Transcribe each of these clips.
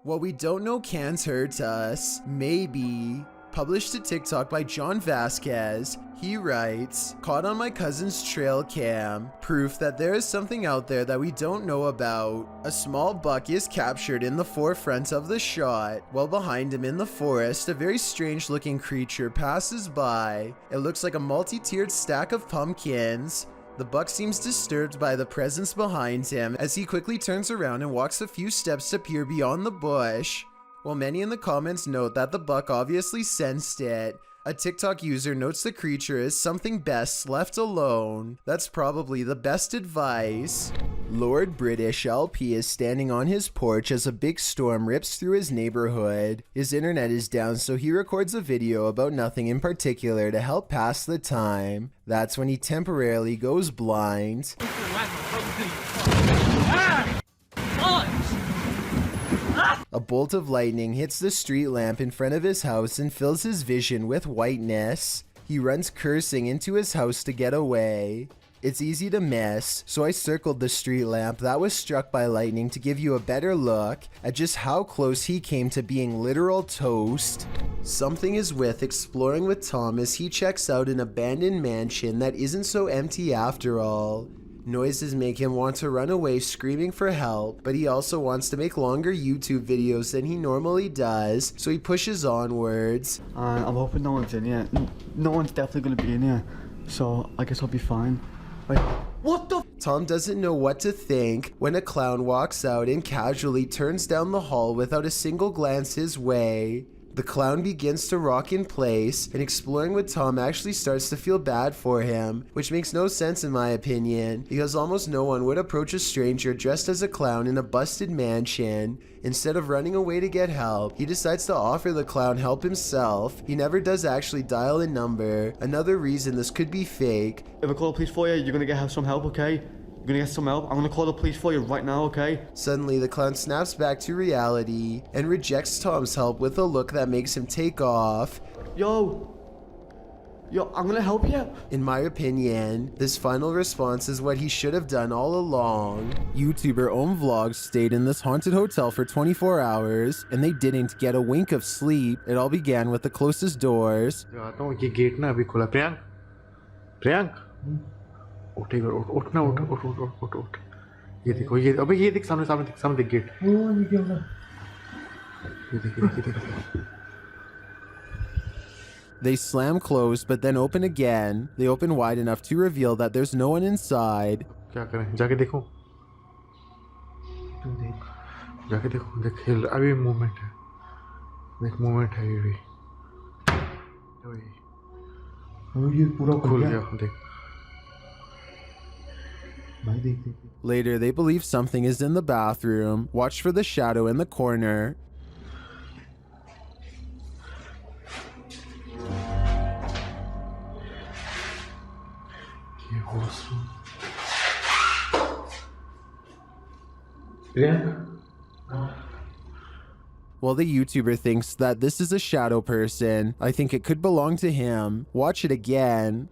What we don't know can't hurt us. Maybe. Published to TikTok by John Vasquez. He writes, caught on my cousin's trail cam. Proof that there is something out there that we don't know about. A small buck is captured in the forefront of the shot. While behind him in the forest, a very strange looking creature passes by. It looks like a multi-tiered stack of pumpkins. The buck seems disturbed by the presence behind him as he quickly turns around and walks a few steps to peer beyond the bush. While many in the comments note that the buck obviously sensed it, a TikTok user notes the creature is something best left alone. That's probably the best advice. Lord British LP is standing on his porch as a big storm rips through his neighborhood. His internet is down, so he records a video about nothing in particular to help pass the time. That's when he temporarily goes blind. A bolt of lightning hits the street lamp in front of his house and fills his vision with whiteness. He runs cursing into his house to get away. It's easy to miss, so I circled the street lamp that was struck by lightning to give you a better look at just how close he came to being literal toast. Something is with exploring with Tom as he checks out an abandoned mansion that isn't so empty after all. Noises make him want to run away screaming for help, but he also wants to make longer YouTube videos than he normally does, so he pushes onwards. I'm hoping no one's in here. No one's definitely gonna be in here, so I guess I'll be fine. Wait, what the? Tom doesn't know what to think when a clown walks out and casually turns down the hall without a single glance his way. The clown begins to rock in place, and exploring with Tom actually starts to feel bad for him, which makes no sense in my opinion, because almost no one would approach a stranger dressed as a clown in a busted mansion. Instead of running away to get help, he decides to offer the clown help himself. He never does actually dial a number. Another reason this could be fake. If I call the police for you, you're gonna get some help, okay? You're gonna get some help. I'm gonna call the police for you right now, okay? Suddenly, the clown snaps back to reality and rejects Tom's help with a look that makes him take off. Yo, I'm gonna help you. In my opinion, this final response is what he should have done all along. YouTuber Om Vlogs stayed in this haunted hotel for 24 hours, and they didn't get a wink of sleep. It all began with the closest doors. उठ उठना उठ ये देखो ये अबे ये देख सामने देख गेट ये देख They slam closed but then open again. They open wide enough to reveal that there's no one inside. क्या करें जाके देखो देख हिल अभी मूवमेंट है देख मूवमेंट है ये पूरा खुल गया देख Later, they believe something is in the bathroom. Watch for the shadow in the corner. While the YouTuber thinks that this is a shadow person, I think it could belong to him. Watch it again.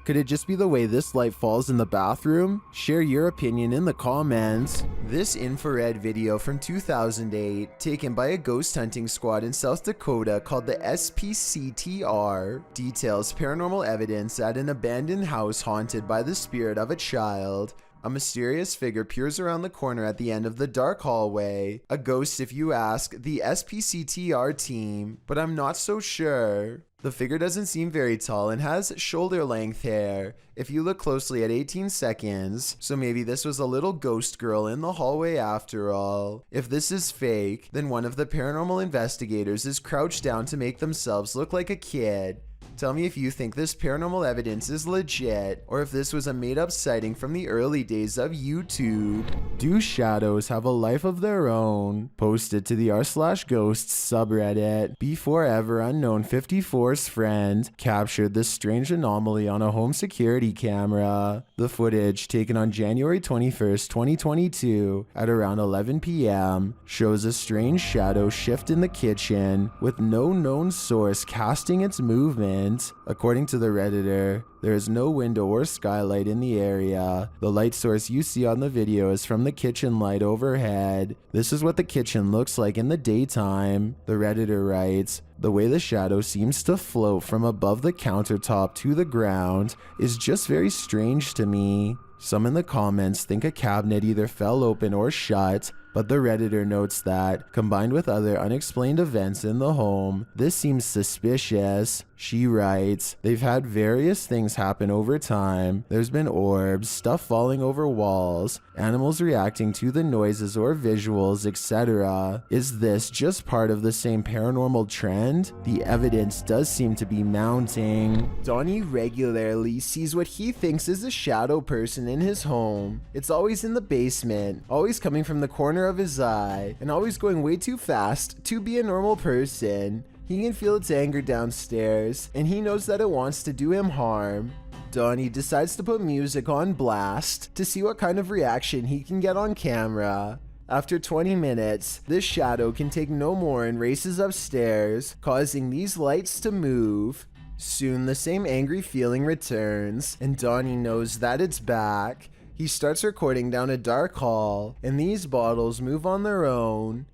Could it just be the way this light falls in the bathroom? Share your opinion in the comments. This infrared video from 2008, taken by a ghost hunting squad in South Dakota called the SPCTR, details paranormal evidence at an abandoned house haunted by the spirit of a child. A mysterious figure peers around the corner at the end of the dark hallway. A ghost if you ask the SPCTR team, but I'm not so sure. The figure doesn't seem very tall and has shoulder-length hair, if you look closely at 18 seconds, so maybe this was a little ghost girl in the hallway after all. If this is fake, then one of the paranormal investigators is crouched down to make themselves look like a kid. Tell me if you think this paranormal evidence is legit, or if this was a made-up sighting from the early days of YouTube. Do shadows have a life of their own? Posted to the r/ghosts subreddit. Before ever unknown 54's friend captured this strange anomaly on a home security camera. The footage, taken on January 21st, 2022 at around 11 p.m. shows a strange shadow shift in the kitchen with no known source casting its movement. basement. According to the Redditor, there is no window or skylight in the area. The light source you see on the video is from the kitchen light overhead. This is what the kitchen looks like in the daytime. The Redditor writes, "The way the shadow seems to float from above the countertop to the ground is just very strange to me." Some in the comments think a cabinet either fell open or shut, but the Redditor notes that, combined with other unexplained events in the home, this seems suspicious. She writes, "They've had various things happen over time. There's been orbs, stuff falling over walls, animals reacting to the noises or visuals, etc. Is this just part of the same paranormal trend? The evidence does seem to be mounting." Donnie regularly sees what he thinks is a shadow person in his home. It's always in the basement, always coming from the corner of his eye, and always going way too fast to be a normal person. He can feel its anger downstairs, and he knows that it wants to do him harm. Donnie decides to put music on blast to see what kind of reaction he can get on camera. After 20 minutes, this shadow can take no more and races upstairs, causing these lights to move. Soon the same angry feeling returns, and Donnie knows that it's back. He starts recording down a dark hall, and these bottles move on their own.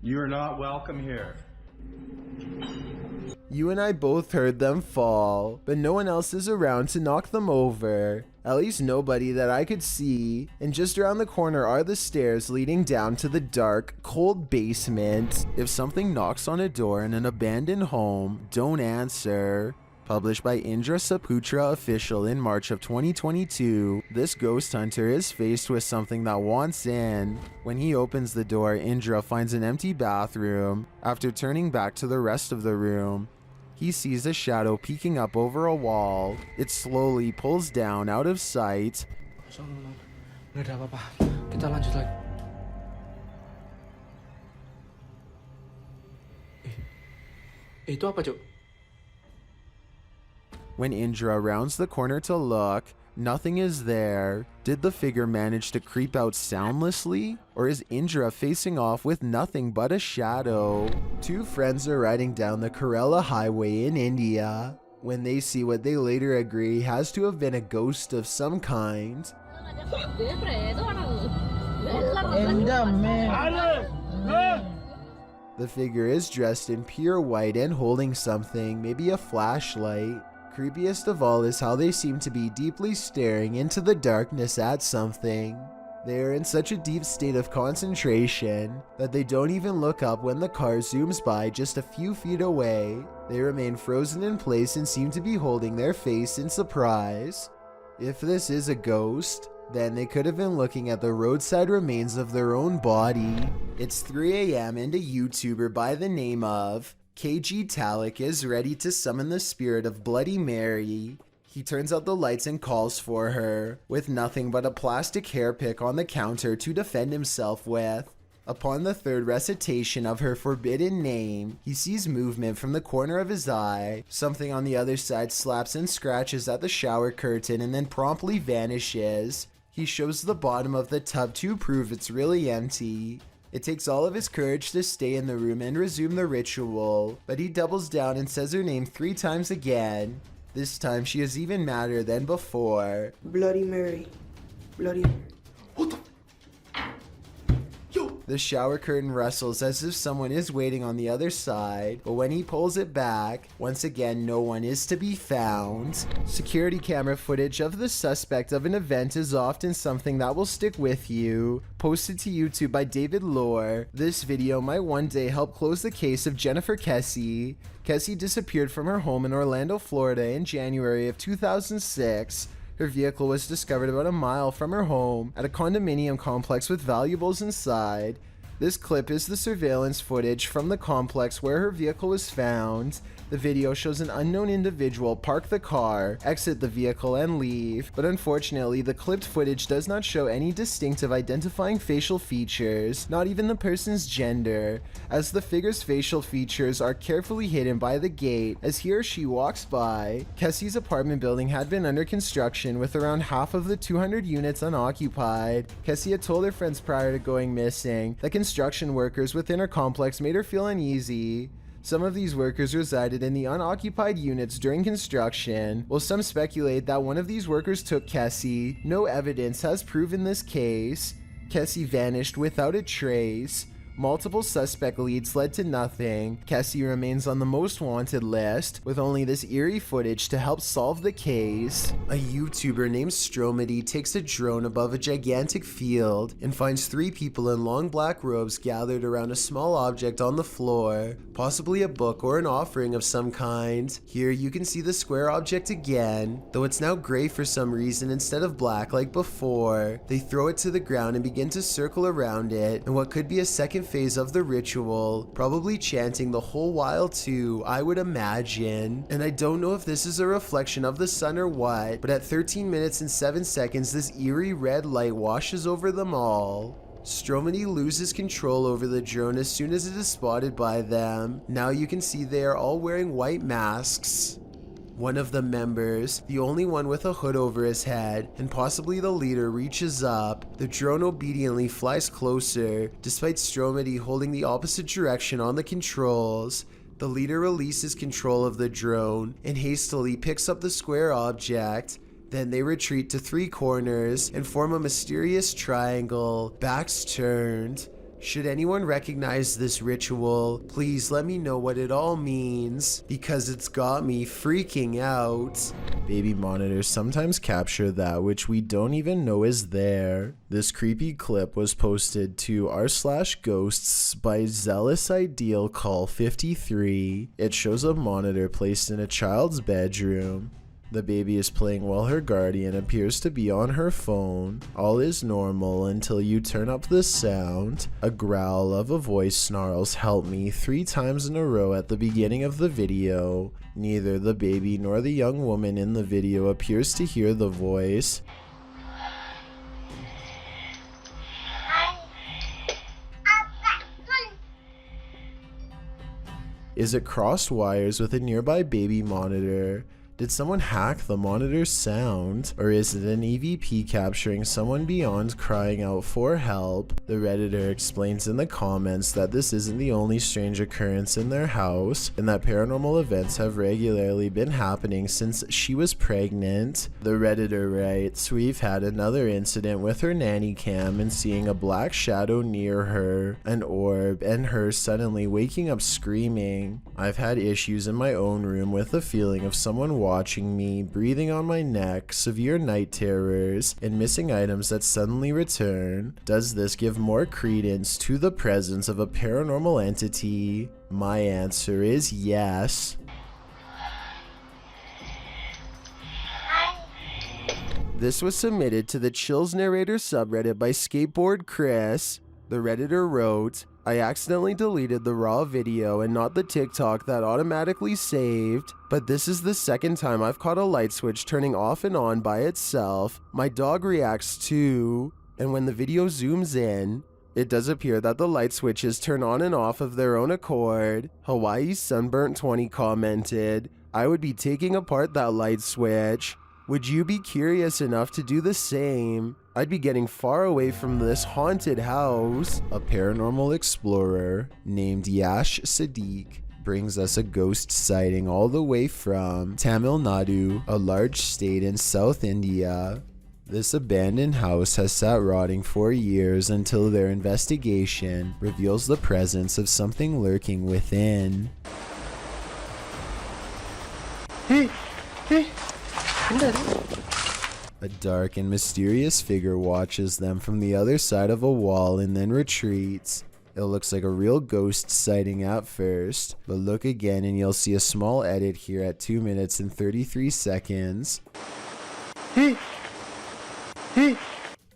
"You are not welcome here." You and I both heard them fall, but no one else is around to knock them over. At least nobody that I could see, and just around the corner are the stairs leading down to the dark, cold basement. If something knocks on a door in an abandoned home, don't answer. Published by Indra Saputra Official in March of 2022, this ghost hunter is faced with something that wants in. When he opens the door, Indra finds an empty bathroom. After turning back to the rest of the room, he sees a shadow peeking up over a wall. It slowly pulls down out of sight. Nggak ada apa-apa. Kita lanjut lagi. Itu apa, Cuk? When Indra rounds the corner to look, nothing is there. Did the figure manage to creep out soundlessly? Or is Indra facing off with nothing but a shadow? Two friends are riding down the Kerala highway in India when they see what they later agree has to have been a ghost of some kind. The figure is dressed in pure white and holding something, maybe a flashlight. Creepiest of all is how they seem to be deeply staring into the darkness at something. They are in such a deep state of concentration that they don't even look up when the car zooms by just a few feet away. They remain frozen in place and seem to be holding their face in surprise. If this is a ghost, then they could have been looking at the roadside remains of their own body. It's 3 a.m. and a YouTuber by the name of KG Talik is ready to summon the spirit of Bloody Mary. He turns out the lights and calls for her, with nothing but a plastic hair pick on the counter to defend himself with. Upon the third recitation of her forbidden name, he sees movement from the corner of his eye. Something on the other side slaps and scratches at the shower curtain and then promptly vanishes. He shows the bottom of the tub to prove it's really empty. It takes all of his courage to stay in the room and resume the ritual, but he doubles down and says her name 3 times again. This time she is even madder than before. Bloody Mary. Bloody Mary. What the? Yo! The shower curtain rustles as if someone is waiting on the other side, but when he pulls it back, once again no one is to be found. Security camera footage of the suspect of an event is often something that will stick with you. Posted to YouTube by David Lohr, this video might one day help close the case of Jennifer Kesse. Kesse disappeared from her home in Orlando, Florida in January of 2006. Her vehicle was discovered about a mile from her home at a condominium complex with valuables inside. This clip is the surveillance footage from the complex where her vehicle was found. The video shows an unknown individual park the car, exit the vehicle, and leave, but unfortunately the clipped footage does not show any distinctive identifying facial features, not even the person's gender, as the figure's facial features are carefully hidden by the gate as he or she walks by. Kesse's apartment building had been under construction with around half of the 200 units unoccupied. Kesse had told her friends prior to going missing that construction workers within her complex made her feel uneasy. Some of these workers resided in the unoccupied units during construction, while some speculate that one of these workers took Kesse. No evidence has proven this case. Kesse vanished without a trace. Multiple suspect leads led to nothing. Kesse remains on the most wanted list, with only this eerie footage to help solve the case. A YouTuber named Stromedy takes a drone above a gigantic field and finds 3 people in long black robes gathered around a small object on the floor, possibly a book or an offering of some kind. Here you can see the square object again, though it's now gray for some reason instead of black like before. They throw it to the ground and begin to circle around it in what could be a second phase of the ritual, probably chanting the whole while too, I would imagine. And I don't know if this is a reflection of the sun or what, but at 13 minutes and 7 seconds this eerie red light washes over them all. Stromedy loses control over the drone as soon as it is spotted by them. Now you can see they are all wearing white masks. One of the members, the only one with a hood over his head, and possibly the leader, reaches up. The drone obediently flies closer, despite Stromedy holding the opposite direction on the controls. The leader releases control of the drone and hastily picks up the square object. Then they retreat to 3 corners and form a mysterious triangle, backs turned. Should anyone recognize this ritual, please let me know what it all means, because it's got me freaking out. Baby monitors sometimes capture that which we don't even know is there. This creepy clip was posted to r/ghosts by Zealous Ideal Call 53. It shows a monitor placed in a child's bedroom. The baby is playing while her guardian appears to be on her phone. All is normal until you turn up the sound. A growl of a voice snarls "help me" 3 times in a row at the beginning of the video. Neither the baby nor the young woman in the video appears to hear the voice. Is it crossed wires with a nearby baby monitor? Did someone hack the monitor's sound? Or is it an EVP capturing someone beyond crying out for help? The Redditor explains in the comments that this isn't the only strange occurrence in their house, and that paranormal events have regularly been happening since she was pregnant. The Redditor writes, "We've had another incident with her nanny cam and seeing a black shadow near her, an orb, and her suddenly waking up screaming. I've had issues in my own room with the feeling of someone watching me, breathing on my neck, severe night terrors, and missing items that suddenly return. Does this give more credence to the presence of a paranormal entity? My answer is yes." This was submitted to the Chills Narrator subreddit by Skateboard Chris. The Redditor wrote, "I accidentally deleted the raw video and not the TikTok that automatically saved, but this is the second time I've caught a light switch turning off and on by itself. My dog reacts too, and when the video zooms in, it does appear that the light switches turn on and off of their own accord." Hawaii Sunburnt 20 commented, "I would be taking apart that light switch. Would you be curious enough to do the same? I'd be getting far away from this haunted house." A paranormal explorer named Yash Sadiq brings us a ghost sighting all the way from Tamil Nadu, a large state in South India. This abandoned house has sat rotting for years until their investigation reveals the presence of something lurking within. A dark and mysterious figure watches them from the other side of a wall and then retreats. It looks like a real ghost sighting at first, but look again and you'll see a small edit here at 2 minutes and 33 seconds.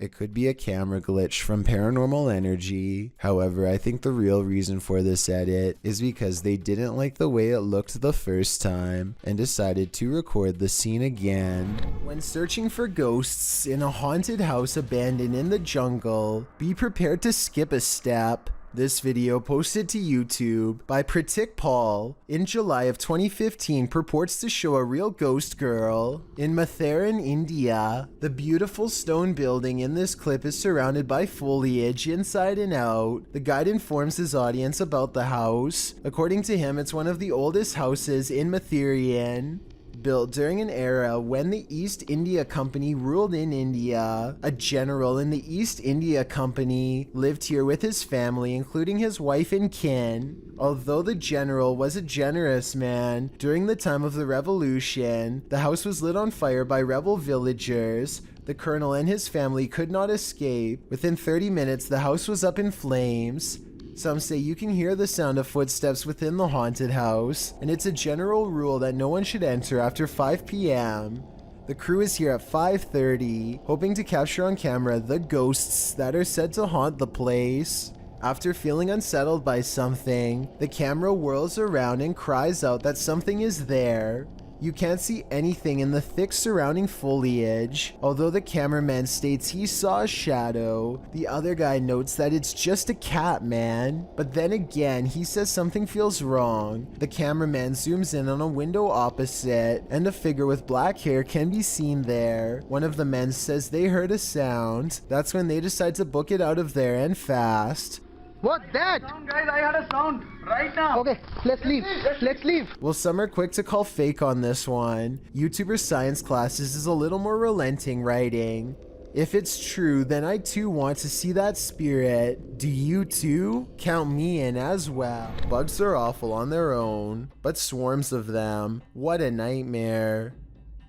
It could be a camera glitch from Paranormal Energy. However, I think the real reason for this edit is because they didn't like the way it looked the first time and decided to record the scene again. When searching for ghosts in a haunted house abandoned in the jungle, be prepared to skip a step. This video posted to YouTube by Pratik Paul in July of 2015 purports to show a real ghost girl in Matharan, India. The beautiful stone building in this clip is surrounded by foliage inside and out. The guide informs his audience about the house. According to him, it's one of the oldest houses in Matharan, built during an era when the East India Company ruled in India. A general in the East India Company lived here with his family, including his wife and kin. Although the general was a generous man, during the time of the revolution, the house was lit on fire by rebel villagers. The colonel and his family could not escape. Within 30 minutes, the house was up in flames. Some say you can hear the sound of footsteps within the haunted house, and it's a general rule that no one should enter after 5 p.m. The crew is here at 5:30, hoping to capture on camera the ghosts that are said to haunt the place. After feeling unsettled by something, the camera whirls around and cries out that something is there. You can't see anything in the thick surrounding foliage. Although the cameraman states he saw a shadow, the other guy notes that it's just a cat, man. But then again, he says something feels wrong. The cameraman zooms in on a window opposite, and a figure with black hair can be seen there. One of the men says they heard a sound. That's when they decide to book it out of there, and fast. What that? Guys, I heard a sound right now. Okay, let's leave. Let's leave. Well, some are quick to call fake on this one. YouTuber Science Classes is a little more relenting, writing, "If it's true, then I too want to see that spirit. Do you too? Count me in as well." Bugs are awful on their own, but swarms of them. What a nightmare.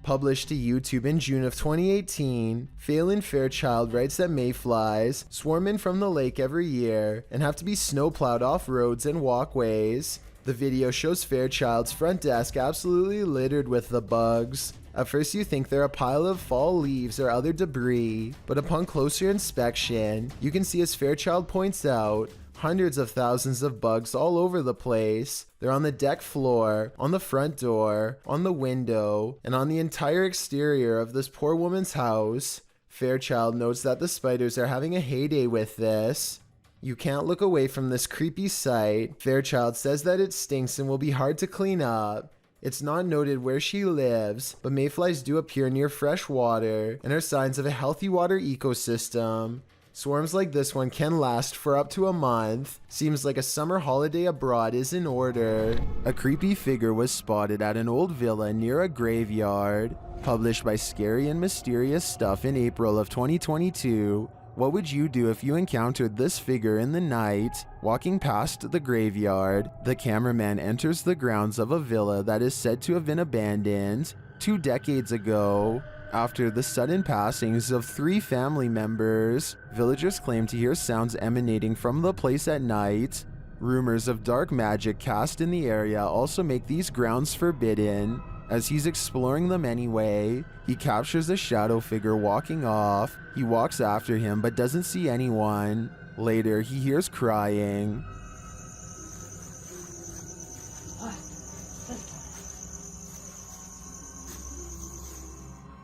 Published to YouTube in June of 2018, Phelan Fairchild writes that mayflies swarm in from the lake every year and have to be snowplowed off roads and walkways. The video shows Fairchild's front desk absolutely littered with the bugs. At first you think they're a pile of fall leaves or other debris, but upon closer inspection, you can see, as Fairchild points out, hundreds of thousands of bugs all over the place. They're on the deck floor, on the front door, on the window, and on the entire exterior of this poor woman's house. Fairchild notes that the spiders are having a heyday with this. You can't look away from this creepy sight. Fairchild says that it stinks and will be hard to clean up. It's not noted where she lives, but mayflies do appear near fresh water and are signs of a healthy water ecosystem. Swarms like this one can last for up to a month. Seems like a summer holiday abroad is in order. A creepy figure was spotted at an old villa near a graveyard. Published by Scary and Mysterious Stuff in April of 2022. What would you do if you encountered this figure in the night? Walking past the graveyard, the cameraman enters the grounds of a villa that is said to have been abandoned 2 decades ago. After the sudden passings of 3 family members, villagers claim to hear sounds emanating from the place at night. Rumors of dark magic cast in the area also make these grounds forbidden. As he's exploring them anyway, he captures a shadow figure walking off. He walks after him but doesn't see anyone. Later, he hears crying.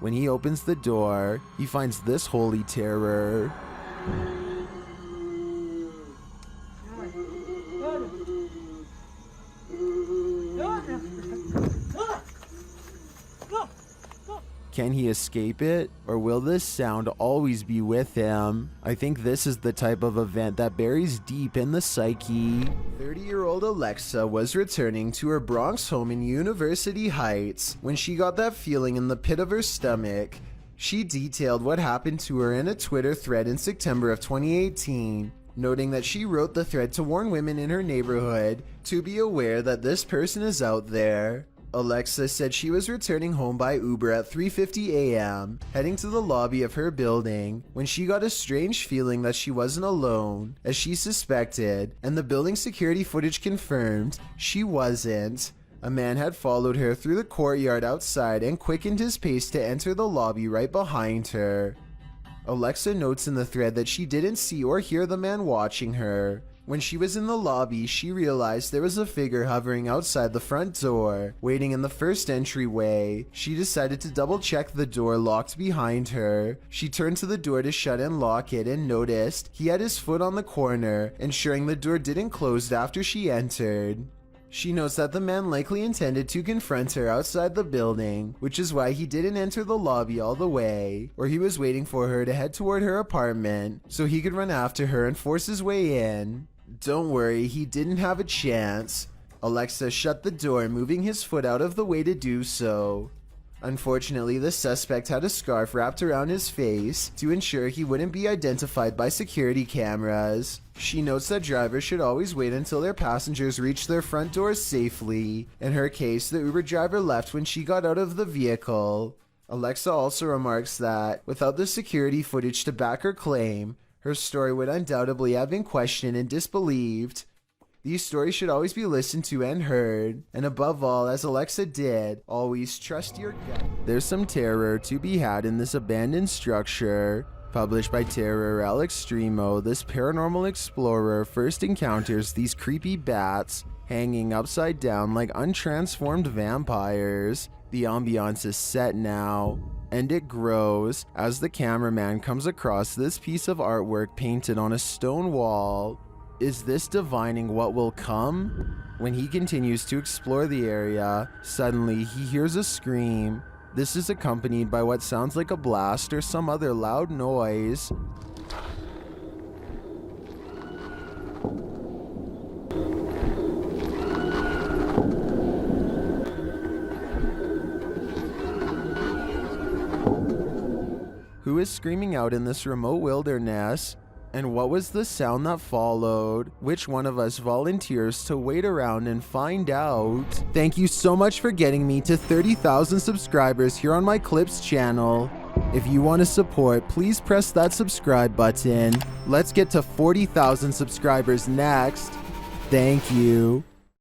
When he opens the door, he finds this holy terror. Can he escape it, or will this sound always be with him? I think this is the type of event that buries deep in the psyche. 30-year-old Alexa was returning to her Bronx home in University Heights when she got that feeling in the pit of her stomach. She detailed what happened to her in a Twitter thread in September of 2018, noting that she wrote the thread to warn women in her neighborhood to be aware that this person is out there. Alexa said she was returning home by Uber at 3:50 a.m., heading to the lobby of her building, when she got a strange feeling that she wasn't alone, as she suspected, and the building security footage confirmed she wasn't. A man had followed her through the courtyard outside and quickened his pace to enter the lobby right behind her. Alexa notes in the thread that she didn't see or hear the man watching her. When she was in the lobby, she realized there was a figure hovering outside the front door, waiting in the first entryway. She decided to double check the door locked behind her. She turned to the door to shut and lock it and noticed he had his foot on the corner, ensuring the door didn't close after she entered. She notes that the man likely intended to confront her outside the building, which is why he didn't enter the lobby all the way, or he was waiting for her to head toward her apartment so he could run after her and force his way in. Don't worry, he didn't have a chance. Alexa shut the door, moving his foot out of the way to do so. Unfortunately, the suspect had a scarf wrapped around his face to ensure he wouldn't be identified by security cameras. She notes that drivers should always wait until their passengers reach their front doors safely. In her case, the Uber driver left when she got out of the vehicle. Alexa also remarks that, without the security footage to back her claim, her story would undoubtedly have been questioned and disbelieved. These stories should always be listened to and heard, and above all, as Alexa did, always trust your gut. There's some terror to be had in this abandoned structure. Published by Terror Al Extremo, this paranormal explorer first encounters these creepy bats hanging upside down like untransformed vampires. The ambiance is set now, and it grows as the cameraman comes across this piece of artwork painted on a stone wall. Is this divining what will come? When he continues to explore the area, suddenly he hears a scream. This is accompanied by what sounds like a blast or some other loud noise. Who is screaming out in this remote wilderness? And what was the sound that followed? Which one of us volunteers to wait around and find out? Thank you so much for getting me to 30,000 subscribers here on my Clips channel. If you want to support, please press that subscribe button. Let's get to 40,000 subscribers next. Thank you.